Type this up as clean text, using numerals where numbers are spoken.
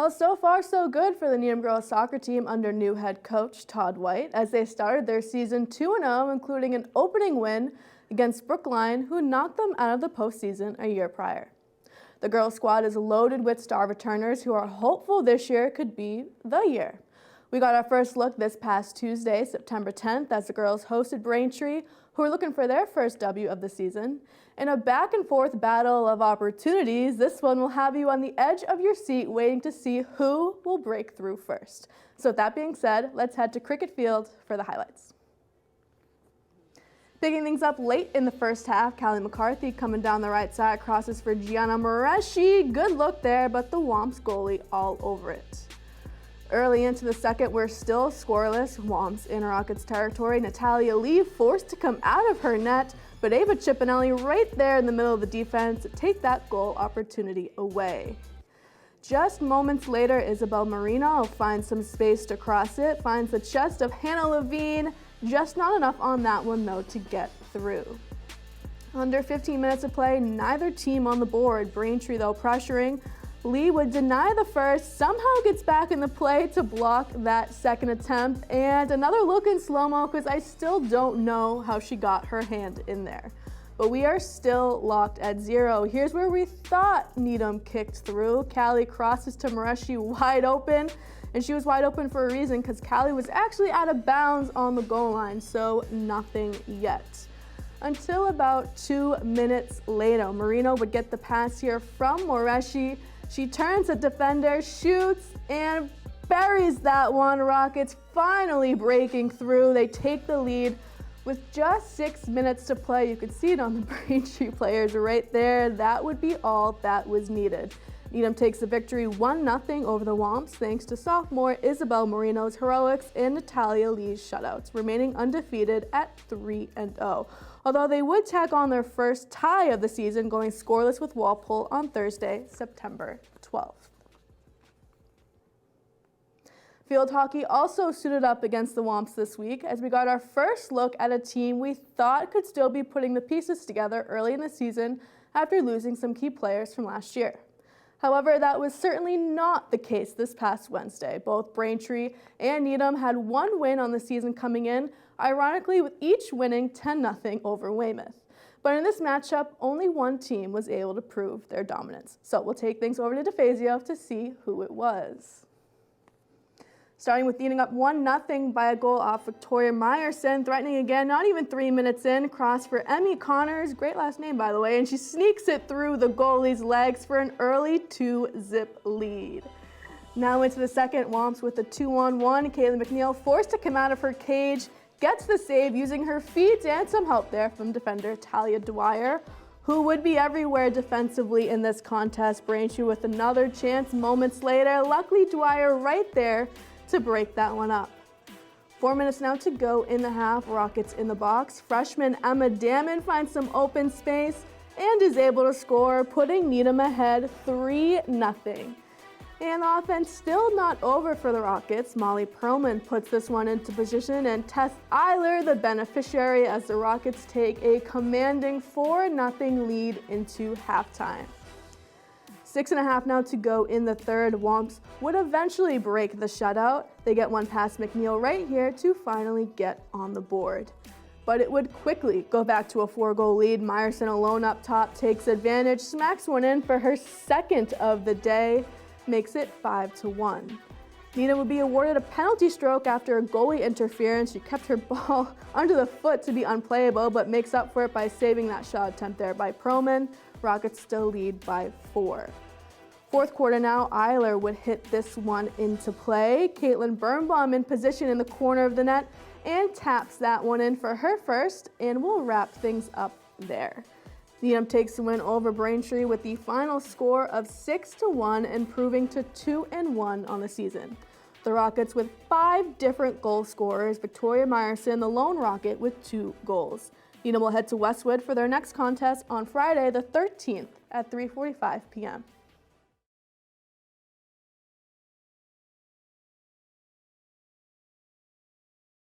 Well, so far so good for the Needham girls soccer team under new head coach Todd White as they started their season 2-0, including an opening win against Brookline, who knocked them out of the postseason a year prior. The girls squad is loaded with star returners who are hopeful this year could be the year. We got our first look this past Tuesday, September 10th, as the girls hosted Braintree, who are looking for their first W of the season. In a back-and-forth battle of opportunities, this one will have you on the edge of your seat waiting to see who will break through first. So with that being said, let's head to Cricket Field for the highlights. Picking things up late in the first half, Callie McCarthy coming down the right side crosses for Gianna Moreshi. Good look there, but the Womps goalie all over it. Early into the second, we're still scoreless. Womps in Rockets territory. Natalia Lee forced to come out of her net, but Ava Chipinelli right there in the middle of the defense to take that goal opportunity away. Just moments later, Isabel Marino finds some space to cross it, finds the chest of Hannah Levine. Just not enough on that one, though, to get through. Under 15 minutes of play, neither team on the board. Braintree, though, pressuring. Lee would deny the first, somehow gets back in the play to block that second attempt, and another look in slow-mo because I still don't know how she got her hand in there. But we are still locked at 0. Here's where we thought Needham kicked through. Callie crosses to Moreshi wide open, and she was wide open for a reason because Callie was actually out of bounds on the goal line, so nothing yet. Until about 2 minutes later, Marino would get the pass here from Moreshi. She turns a defender, shoots, and buries that one. Rockets finally breaking through. They take the lead with just 6 minutes to play. You could see it on the Braintree players right there. That would be all that was needed. Needham takes the victory 1-0 over the Womps thanks to sophomore Isabel Marino's heroics and Natalia Lee's shutouts, remaining undefeated at 3-0. Although they would tack on their first tie of the season, going scoreless with Walpole on Thursday, September 12th. Field hockey also suited up against the Womps this week as we got our first look at a team we thought could still be putting the pieces together early in the season after losing some key players from last year. However, that was certainly not the case this past Wednesday. Both Braintree and Needham had one win on the season coming in, ironically with each winning 10-0 over Weymouth. But in this matchup, only one team was able to prove their dominance. So we'll take things over to DeFazio to see who it was. Starting with leading up 1-0 by a goal off Victoria Meyerson, threatening again, not even 3 minutes in, cross for Emmy Connors, great last name by the way, and she sneaks it through the goalie's legs for an early 2-zip lead. Now into the second, Womps with a 2-on-1, Kaylee McNeil forced to come out of her cage, gets the save using her feet and some help there from defender Talia Dwyer, who would be everywhere defensively in this contest. Braintree with another chance moments later, luckily Dwyer right there to break that one up. 4 minutes now to go in the half. Rockets in the box. Freshman Emma Damon finds some open space and is able to score, putting Needham ahead 3-0. And the offense still not over for the Rockets. Molly Perlman puts this one into position, and Tess Eiler the beneficiary as the Rockets take a commanding 4-0 lead into halftime. 6.5 now to go in the third. Womps would eventually break the shutout. They get one past McNeil right here to finally get on the board. But it would quickly go back to a 4-goal lead. Meyerson alone up top takes advantage, smacks one in for her second of the day, makes it 5-1. Nina would be awarded a penalty stroke after a goalie interference. She kept her ball under the foot to be unplayable, but makes up for it by saving that shot attempt there by Perlman. Rockets still lead by 4. Fourth quarter now, Eiler would hit this one into play. Caitlin Birnbaum in position in the corner of the net and taps that one in for her first, and we'll wrap things up there. Needham takes the win over Braintree with the final score of 6-1, improving to 2-1 on the season. The Rockets with 5 different goal scorers, Victoria Meyerson, the lone Rocket, with 2 goals. Needham will head to Westwood for their next contest on Friday the 13th at 3:45 p.m.